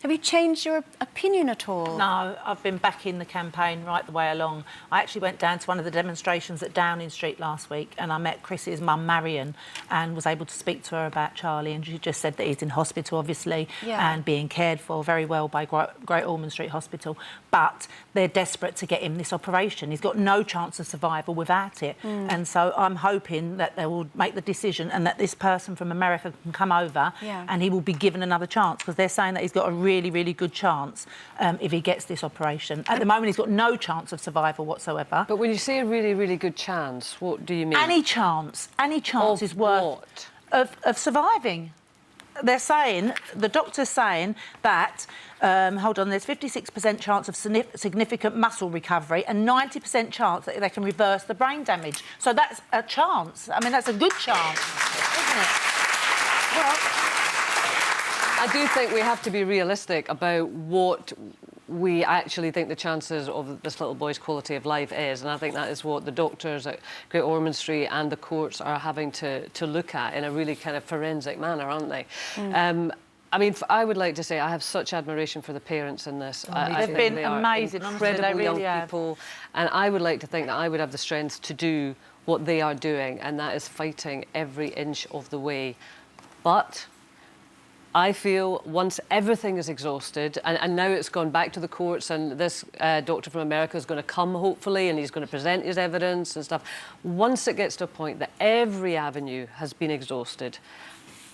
Have you changed your opinion at all? No, I've been backing the campaign right the way along. I actually went down to one of the demonstrations at Downing Street last week and I met Chris's mum, Marion, and was able to speak to her about Charlie, and she just said that he's in hospital, obviously, and being cared for very well by Great Ormond Street Hospital, but they're desperate to get him this operation. He's got no chance of survival without it. And so I'm hoping that they will make the decision and that this person from America can come over and he will be given another chance, because they're saying that he's got a really good chance if he gets this operation. At the moment, he's got no chance of survival whatsoever. But when you say a really good chance, what do you mean? Any chance is worth of surviving. They're saying, the doctor's saying that, hold on, there's 56% chance of significant muscle recovery and 90% chance that they can reverse the brain damage. So that's a chance. I mean, that's a good chance, isn't it? Well, I do think we have to be realistic about what we actually think the chances of this little boy's quality of life is, and I think that is what the doctors at Great Ormond Street and the courts are having to look at in a really kind of forensic manner, aren't they? I mean, I would like to say I have such admiration for the parents in this. They've been amazing, incredible honestly, they really young people, and I would like to think that I would have the strength to do what they are doing, and that is fighting every inch of the way. But I feel once everything is exhausted, and now it's gone back to the courts, and this doctor from America is going to come, hopefully, and he's going to present his evidence and stuff. Once it gets to a point that every avenue has been exhausted,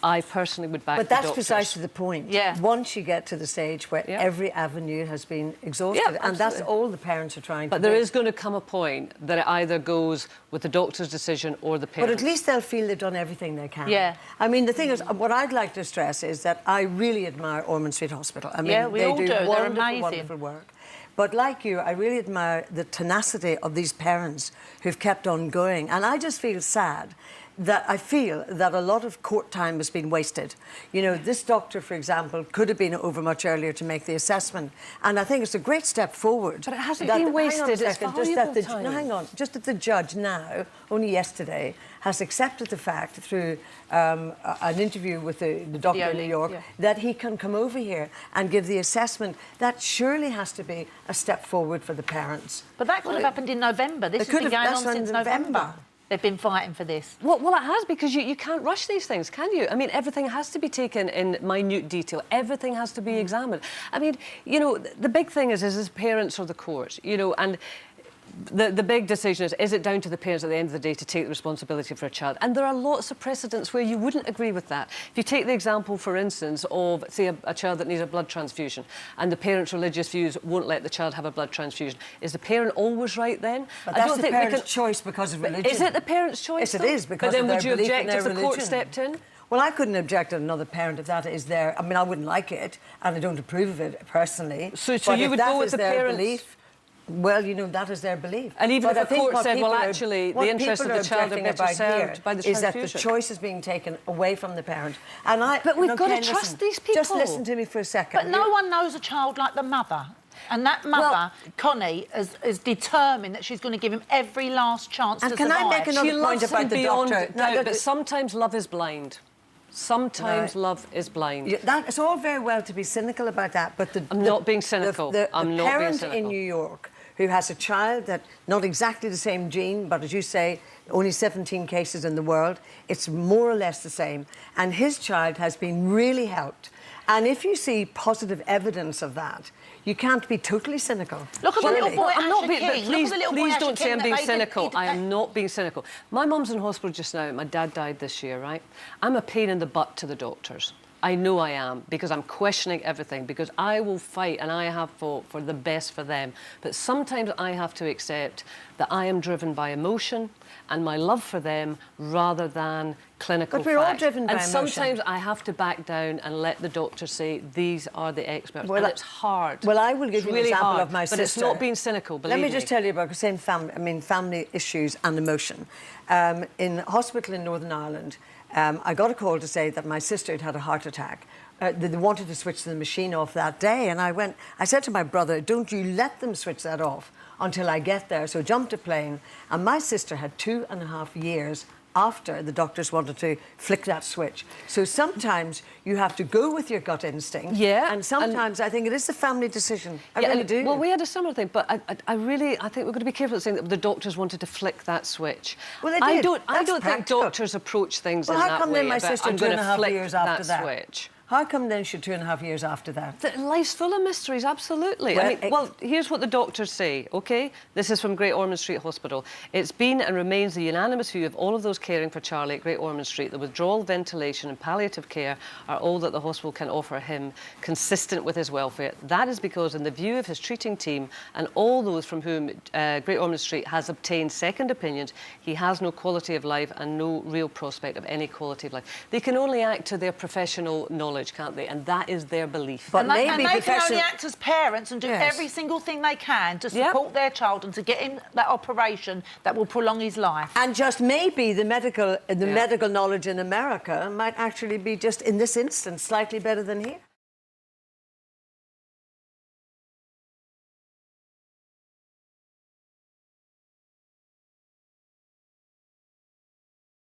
I personally would back the doctors. But that's precisely the point. Once you get to the stage where every avenue has been exhausted, and that's all the parents are trying to do. But there is going to come a point that it either goes with the doctor's decision or the parents. But at least they'll feel they've done everything they can. I mean, the thing is, what I'd like to stress is that I really admire Ormond Street Hospital. I mean, we all do. They're wonderful work. But like you, I really admire the tenacity of these parents who've kept on going. And I just feel sad that I feel that a lot of court time has been wasted. You know, this doctor, for example, could have been over much earlier to make the assessment. And I think it's a great step forward. But it hasn't been wasted, it's valuable time. No, hang on. Just that the judge now, only yesterday, has accepted the fact through an interview with the doctor in New York that he can come over here and give the assessment. That surely has to be a step forward for the parents. But that could have happened in November. This has been going on since November. They've been fighting for this. Well, it has, because you can't rush these things, can you? I mean, everything has to be taken in minute detail. Everything has to be examined. I mean, you know, the big thing is parents or the court, you know, and the big decision is it down to the parents at the end of the day to take the responsibility for a child? And there are lots of precedents where you wouldn't agree with that. If you take the example, for instance, of, say, a child that needs a blood transfusion and the parents' religious views won't let the child have a blood transfusion, is the parent always right then? But that's the parent's choice because of religion. Is it the parent's choice? Yes, it is, because of their belief in their religion. But then would you object if the court stepped in? Well, I couldn't object to another parent if that is their... I mean, I wouldn't like it, and I don't approve of it personally. So you would go with the parents'... Belief, well, you know, that is their belief. And even if the court said, well, actually, the interests of the child are better served by the transfusion. Is that the choice is being taken away from the parent. And but we've got to trust these people. Just listen to me for a second. But no one knows a child like the mother. And that mother, Connie, is determined that she's going to give him every last chance to survive. And can I make another point about the doctor? No, but sometimes love is blind. Sometimes love is blind. It's all very well to be cynical about that, but I'm not being cynical. The parent in New York who has a child that, not exactly the same gene, but as you say, only 17 cases in the world, it's more or less the same, and his child has been really helped. And if you see positive evidence of that, you can't be totally cynical. Look at the little boy, Please don't say I'm being cynical. I am not being cynical. My mum's in hospital just now. My dad died this year, right? I'm a pain in the butt to the doctors. I know I am, because I'm questioning everything, because I will fight, and I have fought for the best for them. But sometimes I have to accept that I am driven by emotion and my love for them rather than clinical facts. But we're all driven by emotion. And sometimes I have to back down and let the doctor say, these are the experts. Well, and it's hard. Well, I will give you an example of my sister. But it's not being cynical, believe me. Let me just tell you about the same family issues and emotion. In a hospital in Northern Ireland, I got a call to say that my sister had had a heart attack. They wanted to switch the machine off that day, and I said to my brother, don't you let them switch that off until I get there. So jumped a plane, and my sister had 2.5 years after the doctors wanted to flick that switch. So sometimes you have to go with your gut instinct. Yeah. And sometimes I think it is a family decision. I Yeah, really and, do. well, we had a similar thing, but I think we're going to be careful at saying that the doctors wanted to flick that switch. Well, they I did. don't That's think practical. doctors approach things Well, in how that come way. then my about, sister I'm 2.5 gonna years flick after that? switch. How come then she 2.5 years after that? Life's full of mysteries, absolutely. Well, Well, here's what the doctors say, OK? This is from Great Ormond Street Hospital. It's been and remains the unanimous view of all of those caring for Charlie at Great Ormond Street that withdrawal, ventilation and palliative care are all that the hospital can offer him, consistent with his welfare. That is because, in the view of his treating team and all those from whom Great Ormond Street has obtained second opinions, he has no quality of life and no real prospect of any quality of life. They can only act to their professional knowledge, can't they? And that is their belief. But And they can professional- only act as parents and do Yes. every single thing they can to support their child and to get him that operation that will prolong his life. And just maybe the medical knowledge in America might actually be just, in this instance, slightly better than here.